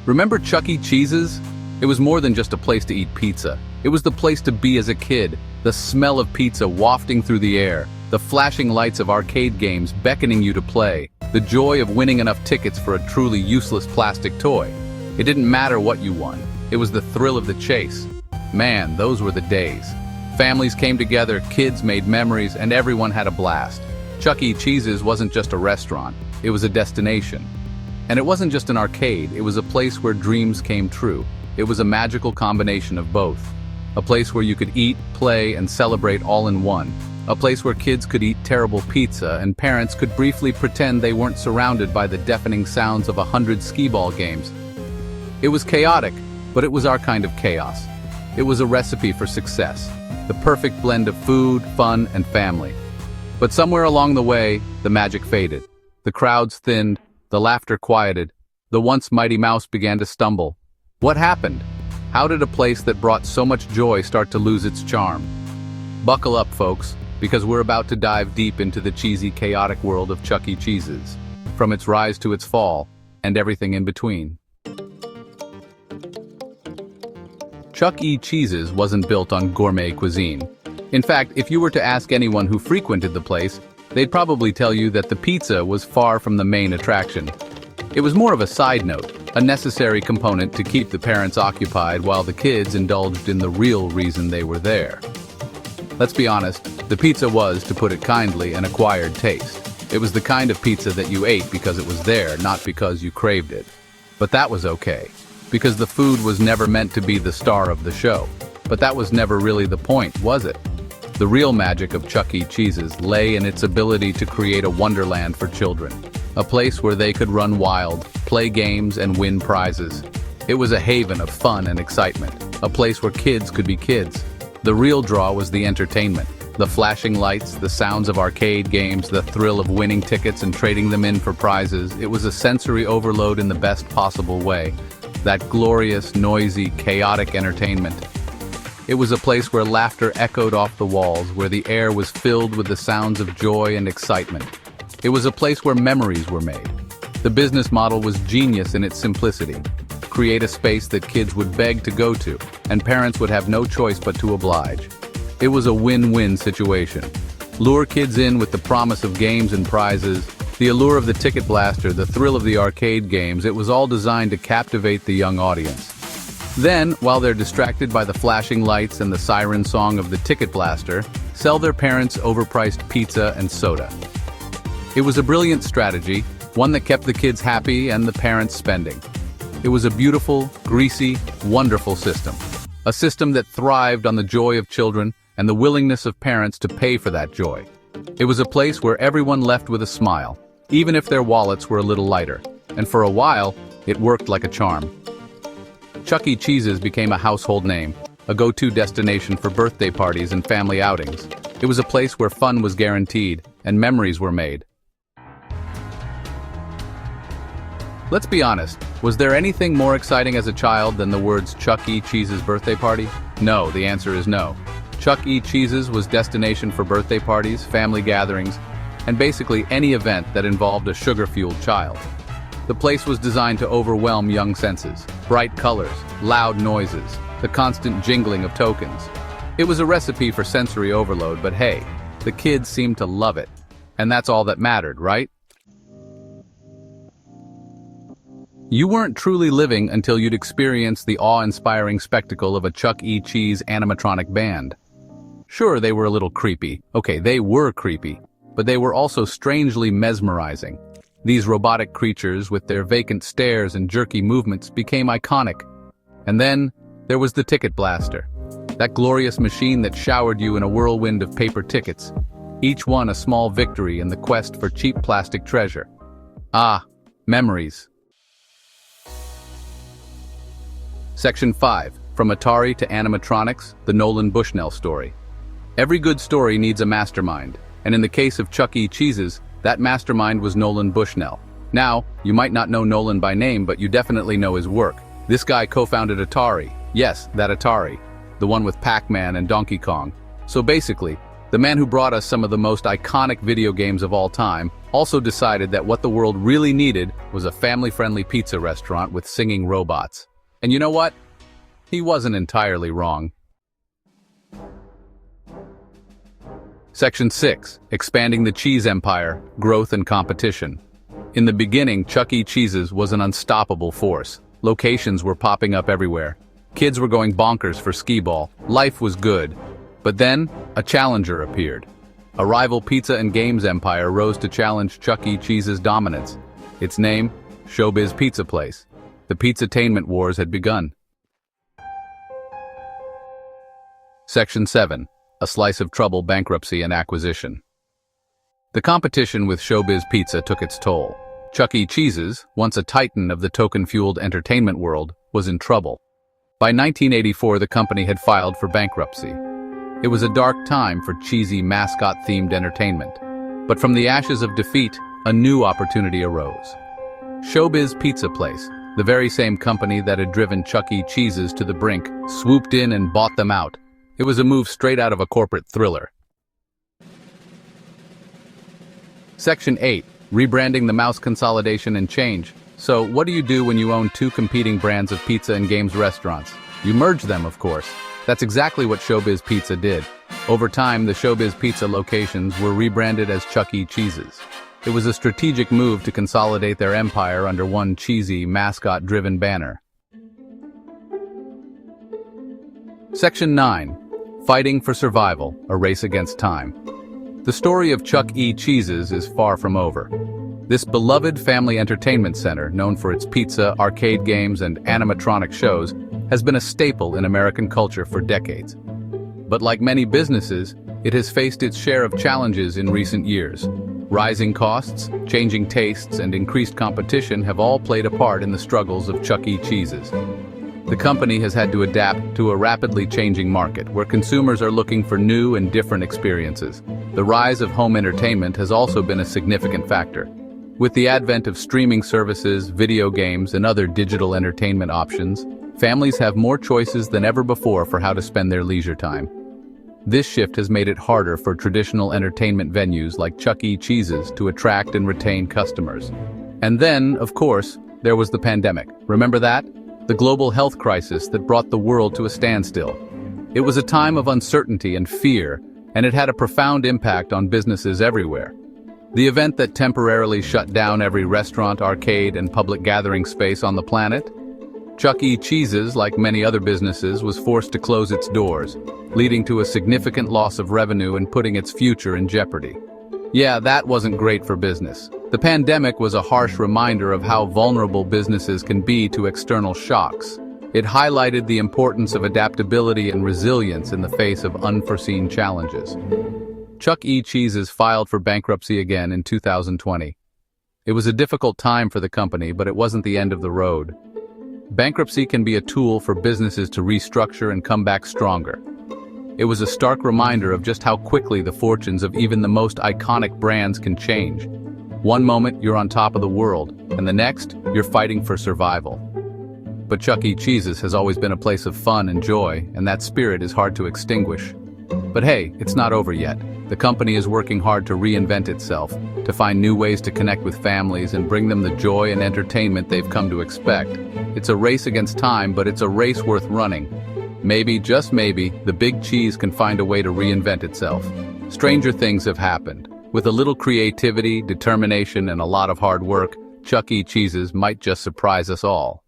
Remember Chuck E. Cheese's? It was more than just a place to eat pizza. It was the place to be as a kid, the smell of pizza wafting through the air, the flashing lights of arcade games beckoning you to play, the joy of winning enough tickets for a truly useless plastic toy. It didn't matter what you won. It was the thrill of the chase. Man, those were the days. Families came together, kids made memories, and everyone had a blast. Chuck E. Cheese's wasn't just a restaurant, it was a destination. And it wasn't just an arcade, it was a place where dreams came true. It was a magical combination of both. A place where you could eat, play, and celebrate all in one. A place where kids could eat terrible pizza and parents could briefly pretend they weren't surrounded by the deafening sounds of 100 skee-ball games. It was chaotic, but it was our kind of chaos. It was a recipe for success, the perfect blend of food, fun, and family. But somewhere along the way, the magic faded. The crowds thinned, the laughter quieted, the once mighty mouse began to stumble. What happened? How did a place that brought so much joy start to lose its charm? Buckle up, folks, because we're about to dive deep into the cheesy, chaotic world of Chuck E. Cheese's, from its rise to its fall, and everything in between. Chuck E. Cheese's wasn't built on gourmet cuisine. In fact, if you were to ask anyone who frequented the place, they'd probably tell you that the pizza was far from the main attraction. It was more of a side note, a necessary component to keep the parents occupied while the kids indulged in the real reason they were there. Let's be honest, the pizza was, to put it kindly, an acquired taste. It was the kind of pizza that you ate because it was there, not because you craved it. But that was okay, because the food was never meant to be the star of the show. But that was never really the point, was it? The real magic of Chuck E. Cheese's lay in its ability to create a wonderland for children. A place where they could run wild, play games, and win prizes. It was a haven of fun and excitement, a place where kids could be kids. The real draw was the entertainment, the flashing lights, the sounds of arcade games, the thrill of winning tickets and trading them in for prizes. It was a sensory overload in the best possible way. That glorious, noisy, chaotic entertainment. It was a place where laughter echoed off the walls, where the air was filled with the sounds of joy and excitement. It was a place where memories were made. The business model was genius in its simplicity. Create a space that kids would beg to go to, and parents would have no choice but to oblige. It was a win-win situation. Lure kids in with the promise of games and prizes, the allure of the ticket blaster, the thrill of the arcade games. It was all designed to captivate the young audience. Then, while they're distracted by the flashing lights and the siren song of the ticket blaster, sell their parents overpriced pizza and soda. It was a brilliant strategy, one that kept the kids happy and the parents spending. It was a beautiful, greasy, wonderful system. A system that thrived on the joy of children and the willingness of parents to pay for that joy. It was a place where everyone left with a smile, even if their wallets were a little lighter. And for a while, it worked like a charm. Chuck E. Cheese's became a household name, a go-to destination for birthday parties and family outings. It was a place where fun was guaranteed and memories were made. Let's be honest, was there anything more exciting as a child than the words Chuck E. Cheese's birthday party? No, the answer is no. Chuck E. Cheese's was destination for birthday parties, family gatherings, and basically any event that involved a sugar-fueled child. The place was designed to overwhelm young senses. Bright colors, loud noises, the constant jingling of tokens. It was a recipe for sensory overload, but hey, the kids seemed to love it. And that's all that mattered, right? You weren't truly living until you'd experienced the awe-inspiring spectacle of a Chuck E. Cheese animatronic band. Sure, they were a little creepy. Okay, they were creepy. But they were also strangely mesmerizing. These robotic creatures, with their vacant stares and jerky movements, became iconic. And then, there was the ticket blaster. That glorious machine that showered you in a whirlwind of paper tickets. Each one a small victory in the quest for cheap plastic treasure. Ah, memories. Section 5. From Atari to Animatronics, the Nolan Bushnell story. Every good story needs a mastermind, and in the case of Chuck E. Cheese's, that mastermind was Nolan Bushnell. Now, you might not know Nolan by name, but you definitely know his work. This guy co-founded Atari. Yes, that Atari. The one with Pac-Man and Donkey Kong. So basically, The man who brought us some of the most iconic video games of all time also decided that what the world really needed was a family-friendly pizza restaurant with singing robots. And you know what? He wasn't entirely wrong. Section 6. Expanding the Cheese Empire, Growth and Competition. In the beginning, Chuck E. Cheese's was an unstoppable force. Locations were popping up everywhere. Kids were going bonkers for skee-ball. Life was good. But then, a challenger appeared. A rival pizza and games empire rose to challenge Chuck E. Cheese's dominance. Its name, Showbiz Pizza Place. The pizza-tainment wars had begun. Section 7. A Slice of Trouble, Bankruptcy and Acquisition. The competition with Showbiz Pizza took its toll. Chuck E. Cheese's, once a titan of the token-fueled entertainment world, was in trouble. By 1984, the company had filed for bankruptcy. It was a dark time for cheesy, mascot-themed entertainment. But from the ashes of defeat, a new opportunity arose. Showbiz Pizza Place, the very same company that had driven Chuck E. Cheese's to the brink, swooped in and bought them out. It was a move straight out of a corporate thriller. Section 8. Rebranding the mouse Consolidation and Change. So, what do you do when you own two competing brands of pizza and games restaurants? You merge them, of course. That's exactly what Showbiz Pizza did. Over time, the Showbiz Pizza locations were rebranded as Chuck E. Cheese's. It was a strategic move to consolidate their empire under one cheesy, mascot-driven banner. Section 9. Fighting for Survival, a Race Against Time. The story of Chuck E. Cheese's is far from over. This beloved family entertainment center, known for its pizza, arcade games, and animatronic shows, has been a staple in American culture for decades. But like many businesses, it has faced its share of challenges in recent years. Rising costs, changing tastes, and increased competition have all played a part in the struggles of Chuck E. Cheese's. The company has had to adapt to a rapidly changing market where consumers are looking for new and different experiences. The rise of home entertainment has also been a significant factor. With the advent of streaming services, video games, and other digital entertainment options, families have more choices than ever before for how to spend their leisure time. This shift has made it harder for traditional entertainment venues like Chuck E. Cheese's to attract and retain customers. And then, of course, there was the pandemic. Remember that? The global health crisis that brought the world to a standstill. It was a time of uncertainty and fear, and it had a profound impact on businesses everywhere. The event that temporarily shut down every restaurant, arcade, and public gathering space on the planet? Chuck E. Cheese's, like many other businesses, was forced to close its doors, leading to a significant loss of revenue and putting its future in jeopardy. Yeah, that wasn't great for business. The pandemic was a harsh reminder of how vulnerable businesses can be to external shocks. It highlighted the importance of adaptability and resilience in the face of unforeseen challenges. Chuck E. Cheese's filed for bankruptcy again in 2020. It was a difficult time for the company, but it wasn't the end of the road. Bankruptcy can be a tool for businesses to restructure and come back stronger. It was a stark reminder of just how quickly the fortunes of even the most iconic brands can change. One moment, you're on top of the world, and the next, you're fighting for survival. But Chuck E. Cheese's has always been a place of fun and joy, and that spirit is hard to extinguish. But hey, it's not over yet. The company is working hard to reinvent itself, to find new ways to connect with families and bring them the joy and entertainment they've come to expect. It's a race against time, but it's a race worth running. Maybe, just maybe, the big cheese can find a way to reinvent itself. Stranger things have happened. With a little creativity, determination, and a lot of hard work, Chuck E. Cheese's might just surprise us all.